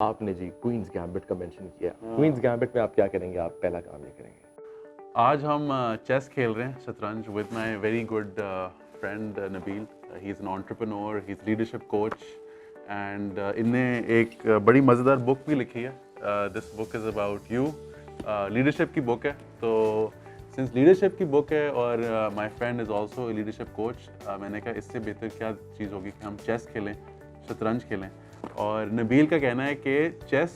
आपने जी queen's gambit का mention किया। क्वींस गैम्बिट में आप क्या करेंगे? आप पहला काम ये करेंगे। आज हम चेस खेल रहे हैं, शतरंज, with my very good friend Nabeel. He is an entrepreneur, he is leadership coach and इनने एक बड़ी मज़ेदार बुक भी लिखी है। This book is about you, leadership की बुक है। तो सिंस लीडरशिप की बुक है और my friend is also leadership coach, मैंने कहा इससे बेहतर क्या चीज़ होगी कि हम चेस खेलें, शतरंज खेलें। और नबील का कहना है कि चेस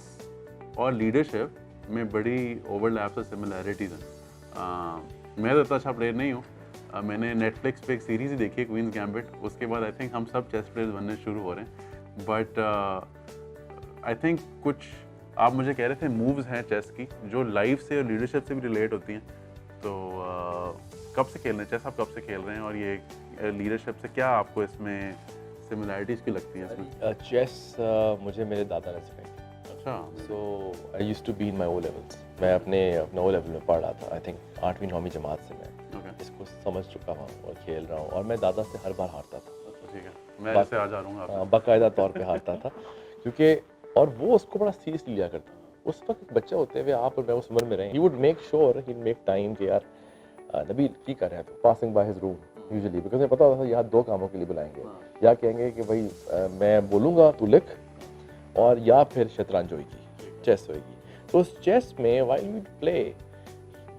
और लीडरशिप में बड़ी ओवरलैप्स और सिमिलैरिटीज़ हैं। मैं तो इतना अच्छा प्लेयर नहीं हूँ। मैंने नेटफ्लिक्स पे एक सीरीज़ ही देखी है, क्वींस गैम्बिट। उसके बाद आई थिंक हम सब चेस प्लेयर्स बनने शुरू हो रहे हैं। बट आई थिंक कुछ आप मुझे कह रहे थे मूव्स हैं चेस की जो लाइफ से और लीडरशिप से भी रिलेट होती हैं। तो कब से खेल रहे हैं चेस? आप कब से खेल रहे हैं और ये लीडरशिप से क्या आपको इसमें सिमिलैरिटीज़ की लगती हैं इसमें? चेस मुझे मेरे दादा ने सिखाई। अच्छा। So I used to be in my O levels. मैं अपने ओ लेवल में पढ़ रहा था। आई थिंक 8वीं 9वीं जमात से मैं ओके। इसको समझ चुका हूँ और खेल रहा हूँ, और मैं दादा से हर बार हारता था। अच्छा, ठीक है। मैं जैसे आज आ जाऊँगा आपसे। बाकायदा तौर पे हारता था, क्योंकि और वो उसको बड़ा सीरियसली लिया करता। उस वक्त एक बच्चे होते हुए आप और मैं उस उम्र में रहे, he would make sure, he make time कि यार नबील की कर रहे हैं, passing by his room usually, because मुझे पता होता था यहाँ दो कामों के लिए बुलाएंगे। या कहेंगे कि भाई मैं बोलूँगा तू लिख, और या फिर शतरंज होगी, चेस होगी। तो उस चेस में while we play,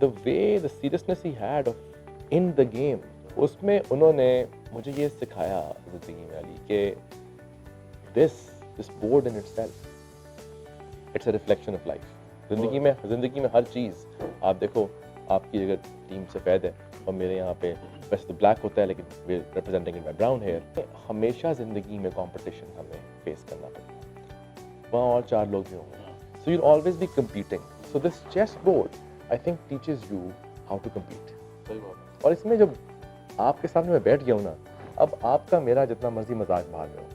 the way the seriousness he had in the game, उसमें उन्होंने मुझे ये सिखाया ज़िंदगी में अली कि this board in itself it's a reflection of life. ज़िंदगी में हर चीज़ आप देखो, आपकी अगर टीम सफ़ेद है और मेरे यहाँ पे वैसे तो ब्लैक होता है, लेकिन वे रिप्रेजेंटिंग इन माई ब्राउन हेयर, हमेशा ज़िंदगी में कंपटीशन हमें फेस करना पड़ता है। वहाँ और 4 लोग भी होंगे, so you will always be competing. So this chess board I think teaches you how to compete. सही बात। और इसमें जब आपके सामने मैं बैठ गया हूँ ना, अब आपका मेरा जितना मर्जी मजाक बाहर में हो,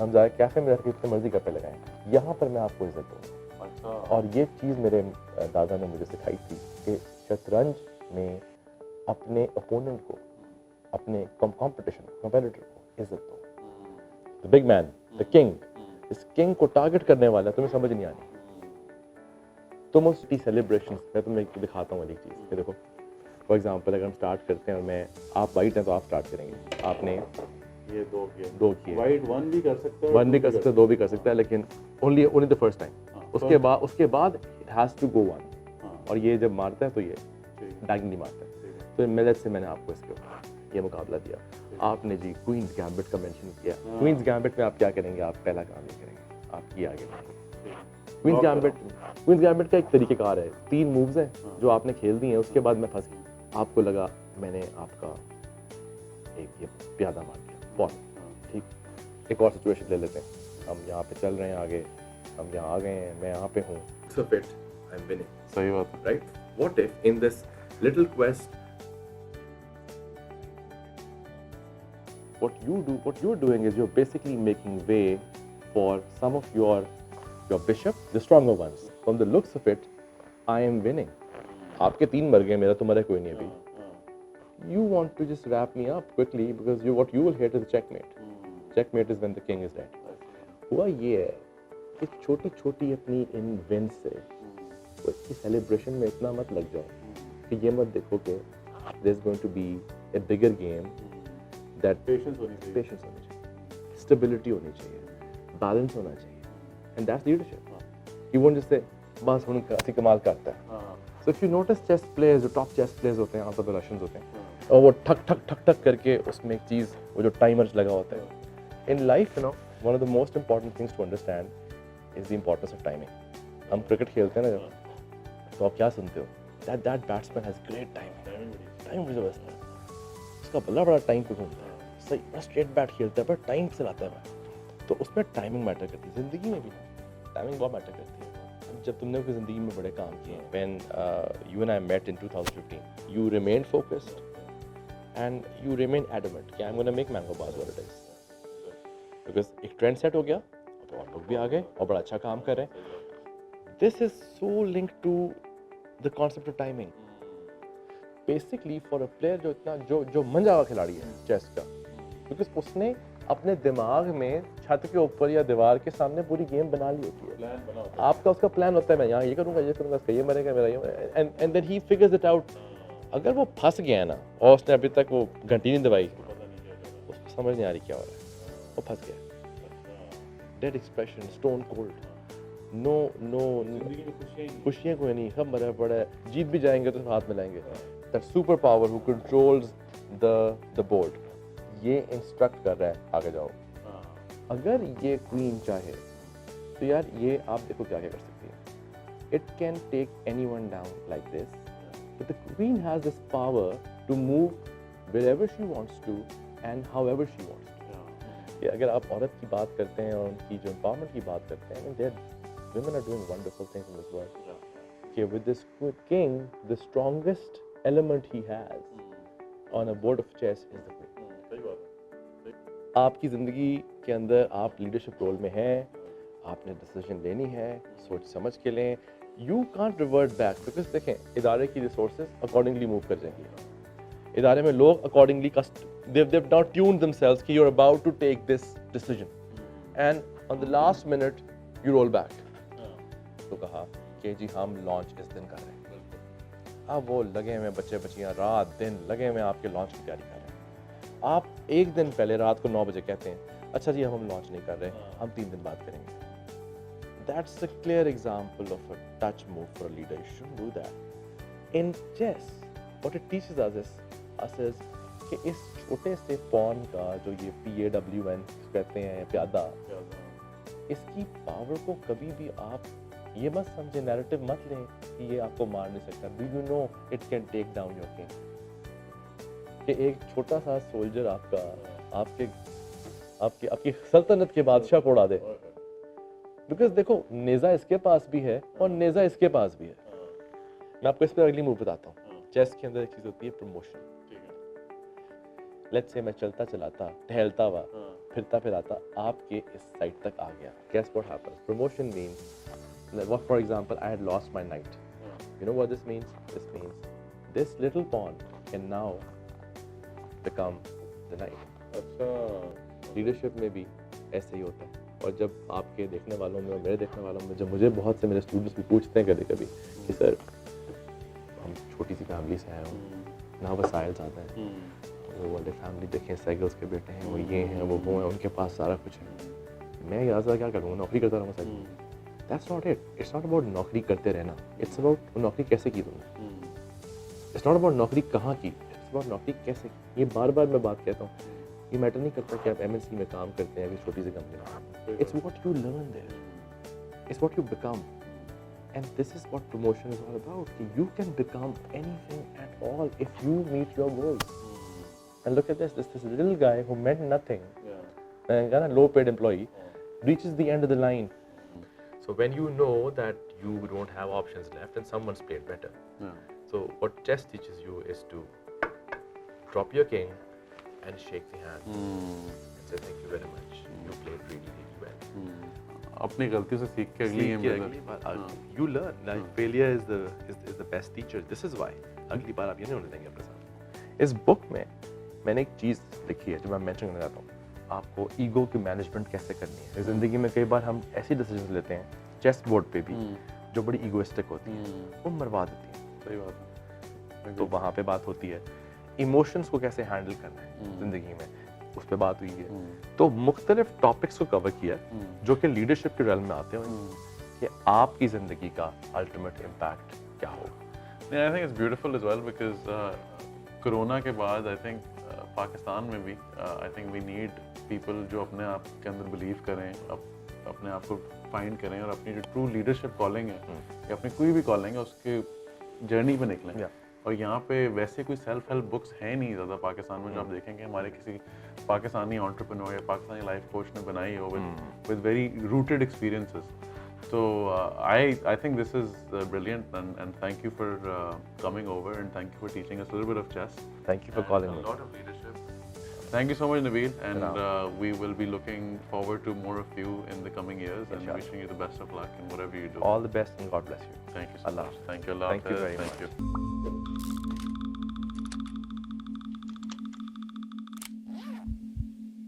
हम जाए कैफे में रख के जितने मर्जी गप्पे लगाएं, यहाँ पर मैं आपको इज्जत दूँगा। अच्छा। और ये चीज़ मेरे दादा ने मुझे सिखाई थी कि शतरंज में अपने ओपोनेंट को, अपने कंपेटिटर को इज्जत दो। The big man, the king, इस किंग को टारगेट करने वाला तुम्हें समझ नहीं आनी। तुम उस सेलिब्रेशन, मैं तुम्हें दिखाता हूँ एक चीज़ कि देखो, फॉर एग्जाम्पल अगर हम स्टार्ट करते हैं और मैं, आप वाइट हैं तो आप स्टार्ट करेंगे, आपने ये दो किए। किए, वाइट वन भी कर सकते हैं, 1 भी कर सकते हैं, 2 भी कर सकते हैं, लेकिन ओनली द फर्स्ट टाइम। उसके बाद इट हैज़ टू गो 1, और ये जब मारता है तो ये डायगनली मारता है। तो मेरे से मैंने आपको इसके ऊपर ये मुकाबला दिया। आपने जी क्वींस गैम्बिट का मेंशन किया। क्वींस गैम्बिट में आप क्या करेंगे? आप पहला काम ये करेंगे, आप ये आगे बढ़ेंगे। क्वींस गैम्बिट का एक तरीक़ेकार है, 3 मूव्स हैं जो आपने खेल दी हैं। उसके बाद मैं फंस गया, आपको लगा मैंने आपका एक ये प्यादा मार दिया, पॉन, ठीक। एक और सिचुएशन ले लेते हैं, हम यहाँ पे चल रहे हैं आगे, हम यहाँ आ गए हैं, मैं यहाँ पे हूँ, so fit, I'm winning, सही बात है। right? What if in this little quest, what you're doing is you're basically making way for some of your bishop, the stronger ones. From the looks of it, I am winning. आपके 3 मर गए, मेरा तो मरा कोई नहीं अभी। You want to just wrap me up quickly because what you will hit is checkmate. Checkmate is when the king is dead. हुआ ये है कि छोटी छोटी अपनी इन विन से वो इसकी सेलिब्रेशन में इतना मत लग जाओ कि ये मत देखो कि there's going to be a bigger game, that patience होनी चाहिए। patience होनी चाहिए, stability होनी चाहिए, balance होना चाहिए, and that's leadership. You won't just say बस हुन असि कमाल करता है। So if you notice chess players, जो top chess players होते हैं, आमतौर पर रशियंस होते हैं, और वो ठक ठक ठक ठक करके उसमें एक चीज़, वो जो टाइमर लगा होता है। In life, you know, one of the most important things to understand is the importance of timing. हम क्रिकेट खेलते हैं ना जब, तो आप क्या सुनते हो? That batsman has great timing. Time मुझे बस नहीं, उसका बल्ला बड़ा टाइम पे घूमता है, सही बड़ा स्ट्रेट बैट खेलता है, पर टाइम से लाता है। तो उसमें टाइमिंग मैटर करती है, ज़िंदगी में भी टाइमिंग बहुत मैटर करती है। जब तुमने अपनी ज़िंदगी में बड़े काम किए हैं, when you and I met in 2015, you remained focused and you remained adamant कि I'm gonna make Mango Bars what it is. Because एक ट्रेंड सेट हो गया, अब और लोग भी आ गए और बड़ा अच्छा काम कर रहे हैं। This is so linked to the concept of timing. Basically for a player जो इतना जो मंजा हुआ खिलाड़ी है चेस का, because उसने अपने दिमाग में छत के ऊपर या दीवार के सामने पूरी गेम बना ली होती है। प्लान बना होता आपका उसका प्लान होता है, मैं यहाँ ये करूँगा, इसका ये मरेगा, मेरा ये, and then he figures it out. अगर वो फंस गया है ना और उसने अभी तक वो घंटी नहीं दबाई, उसको समझ नहीं आ रही क्या हो रहा है, वो फंस गया। Dead expression, stone cold, no no, खुशियाँ कोई नहीं, सब मरा पड़ा है, जीत भी जाएंगे तो हाथ में लाएंगे। That super power who controls the board, ये इंस्ट्रक्ट कर रहा है आगे जाओ। अगर ये क्वीन चाहे तो यार ये आप देखो क्या क्या कर सकती है। It can take anyone down like this, but the queen has this power to move wherever she wants to and however she wants to. अगर आप औरत की बात करते हैं और उनकी जो एम्पावरमेंट की बात करते हैं, there women are doing wonderful things in this world. Okay, with this king, the strongest element he has on a board of chess is the queen. आपकी ज़िंदगी के अंदर आप लीडरशिप रोल में हैं, आपने डिसीजन लेनी है, सोच समझ के लें। You can't revert back, because देखें इदारे की रिसोर्सेज अकॉर्डिंगली मूव कर जाएंगी। इदारे में लोग accordingly they've now tuned themselves कि you're about to take this decision and on the last minute you roll back। तो कहा कि जी हम लॉन्च इस दिन कर रहे हैं। अब वो लगे हुए बच्चे बच्चियाँ रात दिन लगे हुए आपके लॉन्च की तैयारी कर रहे हैं। आप एक दिन पहले रात को 9 बजे कहते हैं अच्छा जी हम लॉन्च नहीं कर रहे, हम 3 दिन बाद करेंगे। That's a clear example of a touch move for a leader. You should do that. In chess what it teaches us is कि इस छोटे से पॉन का जो ये PAWN कहते हैं प्यादा, इसकी पावर को कभी भी आप ये मत समझे, नैरेटिव मत लें कि ये आपको मार नहीं सकता। Do you know it can take down your king. कि एक छोटा सा सोल्जर आपका आपके आपकी आपकी सल्तनत के बादशाह को उड़ा दे। बिकॉज देखो नेजा इसके पास भी है और नेजा इसके पास भी है। मैं आपको इस पर अगली मूव बताता हूँ। चेस के अंदर एक चीज होती है प्रमोशन। लेट्स से मैं चलता चलाता टहलता हुआ फिरता फिराता आपके इस साइड तक आ गया। Guess what happens? Promotion means, what for example, I had lost my knight. You know what this means? This means this little pawn can now become the knight. अच्छा, लीडरशिप में भी ऐसे ही होता है। और जब आपके देखने वालों में और मेरे देखने वालों में, जब मुझे बहुत से मेरे स्टूडेंट्स भी पूछते हैं कभी कभी कि सर हम छोटी सी फैमिली से आए हैं, ना वसाइल ज़्यादा हैं, वो वाले फैमिली देखें, साइकिल्स के बेटे हैं, वो ये हैं वो हैं, उनके पास सारा कुछ है, मैं ज़्यादा क्या करूँगा, नौकरी करता रहूँगा cycle. That's not it. It's not about नौकरी करते रहना, इट्स अबाउट नौकरी कैसे की तुमने। इट्स नॉट अबाउट नौकरी कहाँ की, इट्स अबाउट नौकरी कैसे की। ये बार बार मैं बात कहता हूँ, ये मैटर नहीं करता कि आप MNC में काम करते हैं, अभी छोटी सी कंपनी में। It's what you learn there, it's what you become, and this is what promotion is all about. You can become anything at all if you meet your goals. And look at this little guy who meant nothing, and a low paid employee, reaches the end of the line. So when you know that you don't have options left and someone's played better, so what chess teaches you is to drop your king and shake the hand and say thank you very much, you played really really well. अपनी गलती से सीख के अगली game you learn that failure is the best teacher. This is why अगली बार आप ये नहीं होने देंगे अपने साथ। इस बुक में मैंने एक चीज़ लिखी है जो मैं मेंशन करना चाहता हूँ, आपको ईगो की मैनेजमेंट कैसे करनी है। ज़िंदगी में कई बार हम ऐसी डिसीजंस लेते हैं चेस बोर्ड पे भी जो बड़ी ईगोइस्टिक होती हैं, वो मरवा देती हैं। सही बात है। तो वहाँ पे बात होती है इमोशंस को कैसे हैंडल करना है ज़िंदगी में, उस पर बात हुई है। तो मुख्तलिफ टॉपिक्स को कवर किया जो कि लीडरशिप के रेल्म में आते हैं कि आपकी ज़िंदगी का अल्टीमेट इम्पैक्ट क्या होगा। I think it's beautiful as well because corona के बाद आई थिंक पाकिस्तान में भी I think we need people जो अपने आप के अंदर बिलीव करें, अपने आप को फाइंड करें और अपनी जो ट्रू लीडरशिप कॉलिंग है या अपनी कोई भी कॉलिंग है उसके जर्नी पे निकलें। और यहाँ पे वैसे कोई सेल्फ हेल्प बुक्स हैं नहीं ज़्यादा पाकिस्तान में जो आप देखेंगे हमारे किसी पाकिस्तानी एंटरप्रेन्योर या पाकिस्तानी लाइफ कोच ने बनाई हो with very rooted experiences. So I think this is brilliant and thank you for coming over and thank you for teaching us a little bit of chess. Thank you for calling me. A lot of leadership. Thank you so much, Nabil, and we will be looking forward to more of you in the coming years and wishing you the best of luck in whatever you do. All the best and God bless you. Thank you so Allah. much. Thank you a lot. Thank you very much. Thank you.